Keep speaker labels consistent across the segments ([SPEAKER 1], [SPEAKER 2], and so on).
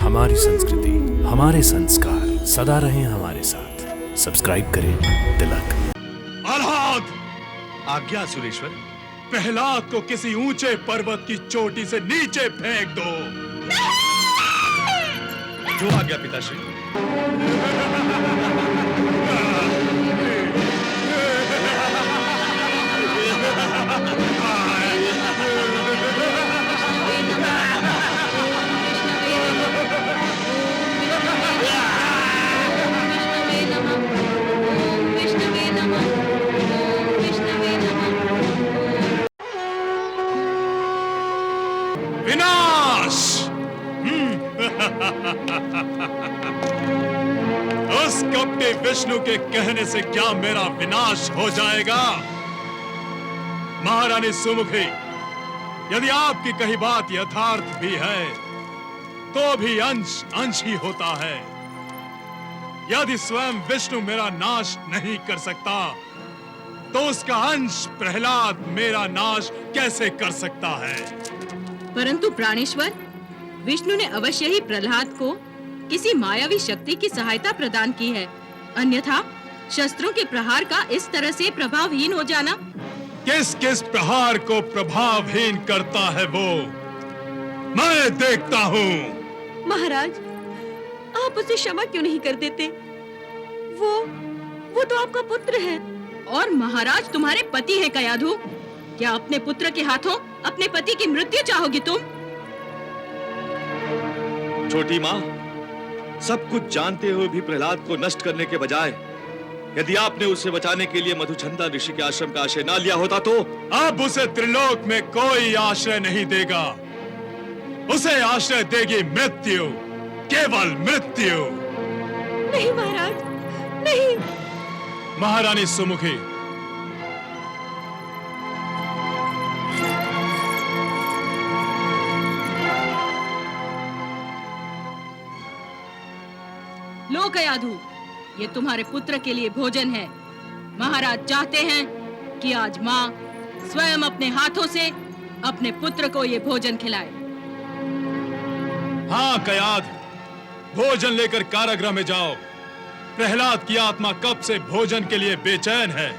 [SPEAKER 1] हमारी संस्कृति, हमारे संस्कार सदा रहें हमारे साथ। सब्सक्राइब करें तिलक।
[SPEAKER 2] प्रहलाद,
[SPEAKER 3] आज्ञा सुरेश्वर।
[SPEAKER 2] प्रहलाद को किसी ऊंचे पर्वत की चोटी से नीचे फेंक दो।
[SPEAKER 3] जो आज्ञा पिताश्री।
[SPEAKER 2] विनाश! उस कपटे विष्णु के कहने से क्या मेरा विनाश हो जाएगा? महारानी सुमुखी, यदि आपकी कही बात यथार्थ भी है तो भी अंश अंश ही होता है। यदि स्वयं विष्णु मेरा नाश नहीं कर सकता तो उसका अंश प्रहलाद मेरा नाश कैसे कर सकता है?
[SPEAKER 4] परंतु प्राणेश्वर, विष्णु ने अवश्य ही प्रहलाद को किसी मायावी शक्ति की सहायता प्रदान की है, अन्यथा शस्त्रों के प्रहार का इस तरह से प्रभावहीन हो जाना।
[SPEAKER 2] किस किस प्रहार को प्रभावहीन करता है वो मैं देखता हूँ।
[SPEAKER 5] महाराज, आप उसे क्षमा क्यों नहीं कर देते? वो तो आपका पुत्र है।
[SPEAKER 4] और महाराज तुम्हारे पति हैं कयाधु। क्या अपने पुत्र के हाथों अपने पति की मृत्यु चाहोगी तुम?
[SPEAKER 3] छोटी माँ, सब कुछ जानते हुए भी प्रहलाद को नष्ट करने के बजाय यदि आपने उसे बचाने के लिए मधुचंदा ऋषि के आश्रम का आश्रय ना लिया होता तो
[SPEAKER 2] अब उसे त्रिलोक में कोई आश्रय नहीं देगा। उसे आश्रय देगी मृत्यु, केवल मृत्यु।
[SPEAKER 5] नहीं महाराज, नहीं।
[SPEAKER 2] महारानी सुमुखी,
[SPEAKER 4] लो कयाधु, ये तुम्हारे पुत्र के लिए भोजन है। महाराज चाहते हैं कि आज माँ स्वयं अपने हाथों से अपने पुत्र को ये भोजन खिलाए।
[SPEAKER 2] हाँ कयाध, भोजन लेकर कारागृह में जाओ। प्रहलाद की आत्मा कब से भोजन के लिए बेचैन है।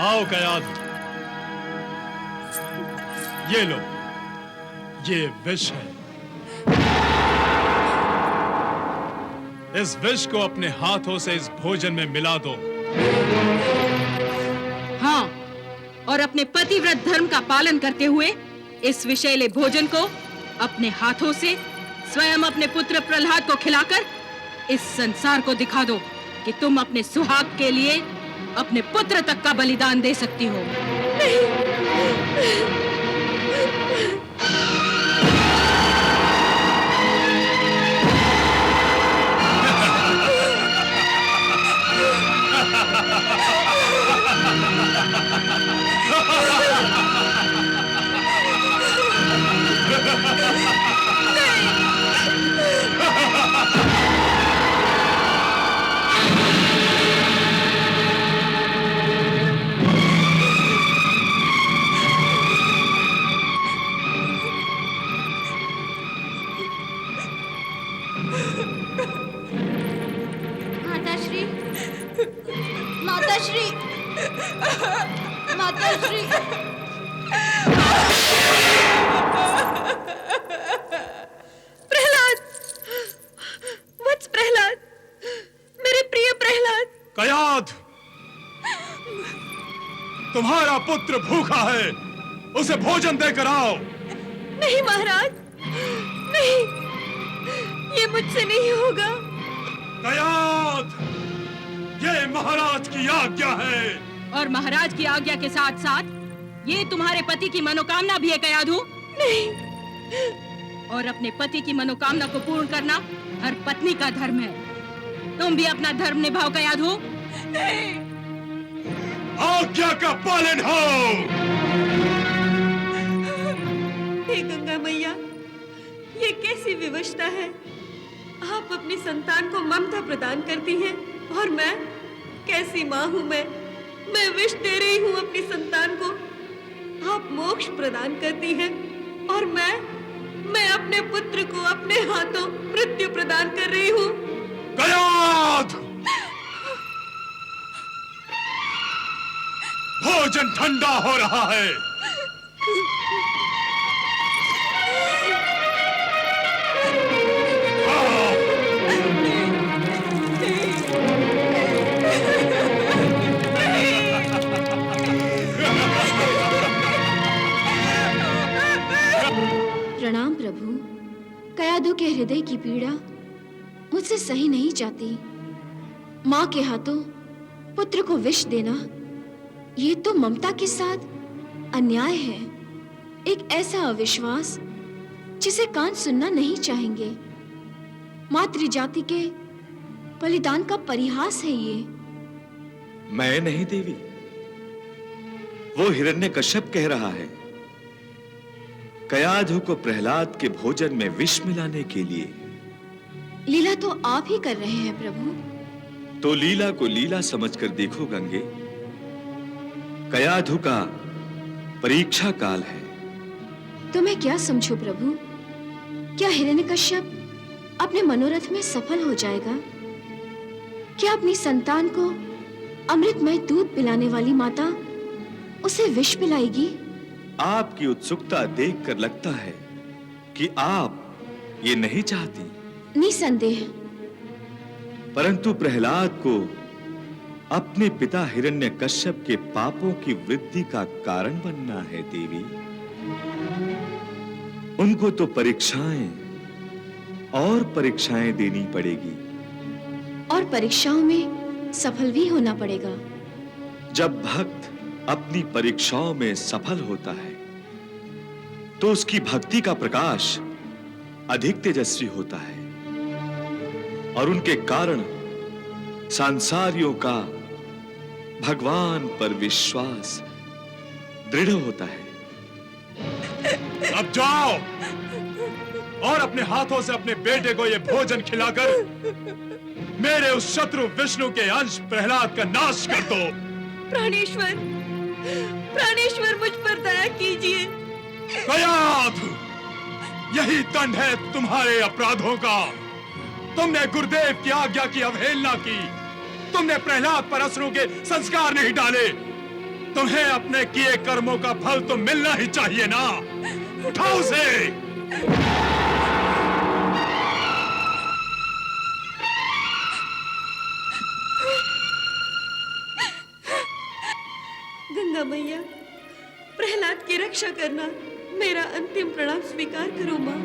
[SPEAKER 2] आओ कयाध, ये लो, ये विष है। इस विष को अपने हाथों से इस भोजन में मिला दो।
[SPEAKER 4] हाँ, और अपने पतिव्रत धर्म का पालन करते हुए इस विषैले भोजन को अपने हाथों से स्वयं अपने पुत्र प्रहलाद को खिलाकर इस संसार को दिखा दो कि तुम अपने सुहाग के लिए अपने पुत्र तक का बलिदान दे सकती हो।
[SPEAKER 5] माताश्री, माताश्री, माताश्री। प्रहलाद, वत्स प्रहलाद, मेरे प्रिय प्रहलाद।
[SPEAKER 2] कयाध, तुम्हारा पुत्र भूखा है, उसे भोजन देकर आओ।
[SPEAKER 5] नहीं महाराज, नहीं, ये मुझसे नहीं होगा।
[SPEAKER 2] कयाध, ये महाराज की आज्ञा है।
[SPEAKER 4] और महाराज की आज्ञा के साथ साथ ये तुम्हारे पति की मनोकामना भी है कयाधु।
[SPEAKER 5] नहीं।
[SPEAKER 4] और अपने पति की मनोकामना को पूर्ण करना हर पत्नी का धर्म है। तुम भी अपना धर्म निभाओ कयाधु।
[SPEAKER 5] नहीं।
[SPEAKER 2] आज्ञा का पालन हो।
[SPEAKER 5] हे गंगा मैया, कैसी विवशता है। आप अपनी संतान को ममता प्रदान करती हैं और मैं कैसी माँ हूँ। मैं विष दे रही हूँ अपनी संतान को। आप मोक्ष प्रदान करती हैं और मैं अपने पुत्र को अपने हाथों मृत्यु प्रदान कर रही हूँ।
[SPEAKER 2] गयाध! भोजन ठंडा हो रहा है।
[SPEAKER 6] प्रणाम प्रभु। कयाधु के हृदय की पीड़ा मुझसे सही नहीं जाती। माँ के हाथों पुत्र को विष देना, ये तो ममता के साथ अन्याय है। एक ऐसा अविश्वास जिसे कान सुनना नहीं चाहेंगे। मातृ जाति के बलिदान का परिहास है ये।
[SPEAKER 3] मैं नहीं देवी, वो हिरण्यकश्यप कह रहा है। कयाधु को प्रहलाद के भोजन में विष मिलाने के लिए।
[SPEAKER 6] लीला तो आप ही कर रहे हैं प्रभु।
[SPEAKER 3] तो लीला को लीला समझकर देखो गंगे। कयाधु का परीक्षा काल है।
[SPEAKER 6] तो मैं क्या समझूं प्रभु? क्या हिरण्यकश्यप अपने मनोरथ में सफल हो जाएगा? क्या अपनी संतान को अमृतमय दूध पिलाने वाली माता उसे विष पिलाएगी?
[SPEAKER 3] आपकी उत्सुकता देखकर लगता है कि आप ये नहीं चाहती।
[SPEAKER 6] निसंदेह।
[SPEAKER 3] परंतु प्रहलाद को अपने पिता हिरण्यकश्यप के पापों की वृद्धि का कारण बनना है देवी। उनको तो परीक्षाएं और परीक्षाएं देनी पड़ेगी।
[SPEAKER 6] और परीक्षाओं में सफल भी होना पड़ेगा।
[SPEAKER 3] जब भक्त अपनी परीक्षाओं में सफल होता है तो उसकी भक्ति का प्रकाश अधिक तेजस्वी होता है और उनके कारण सांसारियों का भगवान पर विश्वास दृढ़ होता है।
[SPEAKER 2] अब जाओ और अपने हाथों से अपने बेटे को यह भोजन खिलाकर मेरे उस शत्रु विष्णु के अंश प्रहलाद का नाश कर दो।
[SPEAKER 5] प्राणेश्वर, प्राणेश्वर मुझ पर दया कीजिए।
[SPEAKER 2] कयाधु, यही दंड है तुम्हारे अपराधों का। तुमने गुरुदेव की आज्ञा की अवहेलना की। तुमने प्रहलाद पर असुरों के संस्कार नहीं डाले। तुम्हें अपने किए कर्मों का फल तो मिलना ही चाहिए ना। उठाओ उसे।
[SPEAKER 5] गंगा मैया, प्रहलाद की रक्षा करना। मेरा अंतिम प्रणाम स्वीकार करो माँ।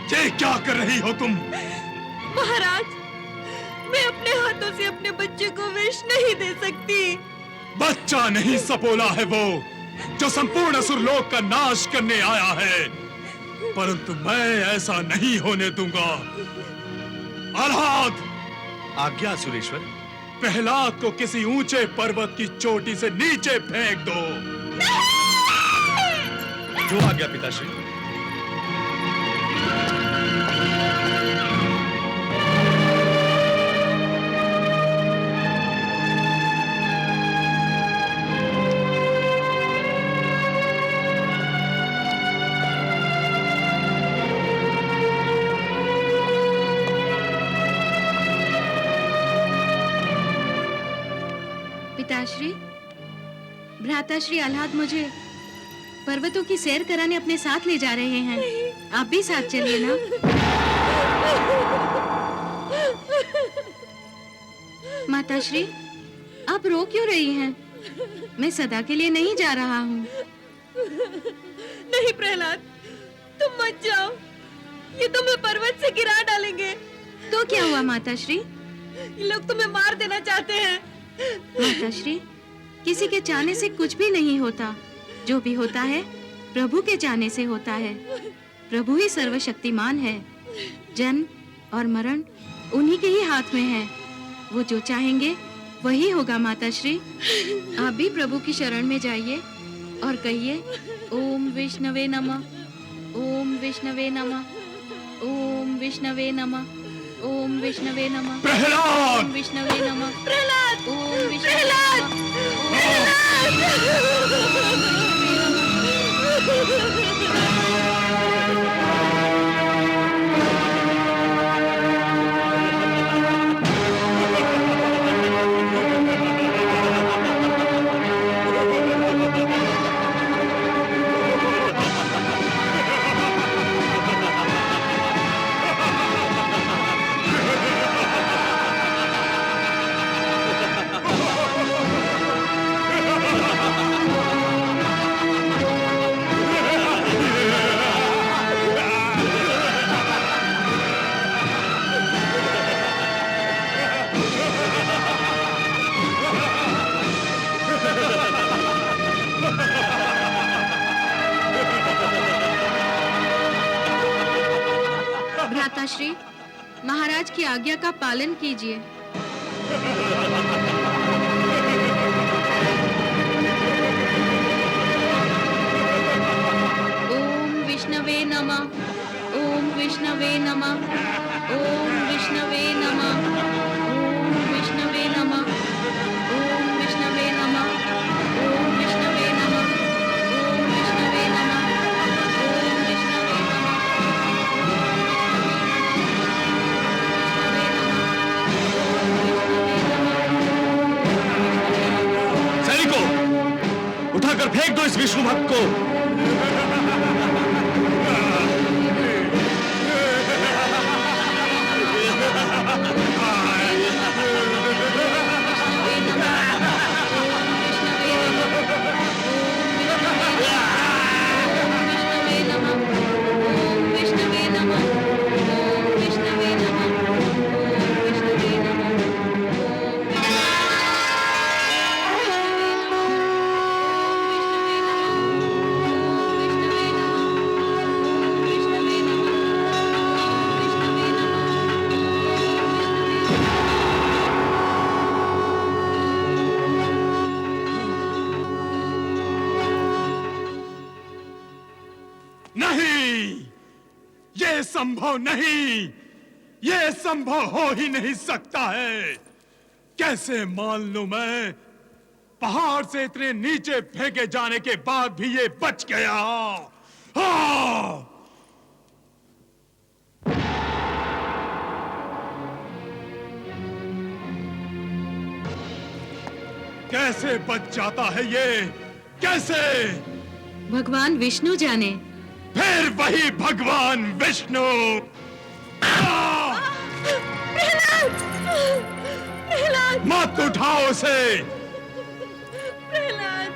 [SPEAKER 2] ये क्या कर रही हो तुम?
[SPEAKER 5] महाराज, मैं अपने हाथों से अपने बच्चे को विष नहीं दे सकती।
[SPEAKER 2] बच्चा नहीं सपोला है वो, जो संपूर्ण असुर लोक का नाश करने आया है। परंतु मैं ऐसा नहीं होने दूंगा। आह्लाद!
[SPEAKER 3] आज्ञा सुरेश्वर।
[SPEAKER 2] प्रहलाद को किसी ऊंचे पर्वत की चोटी से नीचे फेंक दो।
[SPEAKER 3] जो आज्ञा पिताश्री।
[SPEAKER 4] पिताश्री, भ्राताश्री आह्लाद मुझे पर्वतों की सैर कराने अपने साथ ले जा रहे हैं। आप भी साथ चलिए ना। माताश्री, आप रो क्यों रही हैं? मैं सदा के लिए नहीं जा रहा हूँ।
[SPEAKER 5] नहीं प्रहलाद, तुम मत जाओ। ये तुम्हें पर्वत से गिरा डालेंगे।
[SPEAKER 4] तो क्या हुआ माताश्री?
[SPEAKER 5] ये लोग तुम्हें मार देना चाहते हैं।
[SPEAKER 4] माताश्री, किसी के चाहने से कुछ भी नहीं होता। जो भी होता है प्रभु के चाहने से होता है। प्रभु ही सर्वशक्तिमान है। जन्म और मरण उन्हीं के ही हाथ में है। वो जो चाहेंगे वही होगा माता श्री। आप भी प्रभु की शरण में जाइए और कहिए ओम विष्णवे नमः, ओम विष्णवे नमः, ओम विष्णवे नमः, ओम विष्णवे नमः,
[SPEAKER 2] प्रहलाद!
[SPEAKER 4] ओम विष्णवे नमः,
[SPEAKER 5] प्रहलाद!
[SPEAKER 4] ओम विष्णवे नमः, भ्राताश्री, महाराज की आज्ञा का पालन कीजिए। ओम विष्णवे नमः, ओम विष्णवे नमः, ओम विष्णवे नमः, ओम विष्णवे नमः, ओम विष्णवे नमः, ओम विष्णवे नमः, ओम विष्णवे नमः, ओम विष्णवे
[SPEAKER 3] सैनिकों, उठाकर फेंक दो इस विष्णु भक्त को।
[SPEAKER 2] नहीं, ये संभव नहीं, ये संभव हो ही नहीं सकता है। कैसे मान लूं मैं, पहाड़ से इतने नीचे फेंके जाने के बाद भी ये बच गया। हाँ! कैसे बच जाता है ये, कैसे?
[SPEAKER 4] भगवान विष्णु जाने।
[SPEAKER 2] फिर वही भगवान विष्णु।
[SPEAKER 5] प्रहलाद!
[SPEAKER 2] मत उठाओ उसे।
[SPEAKER 5] प्रहलाद!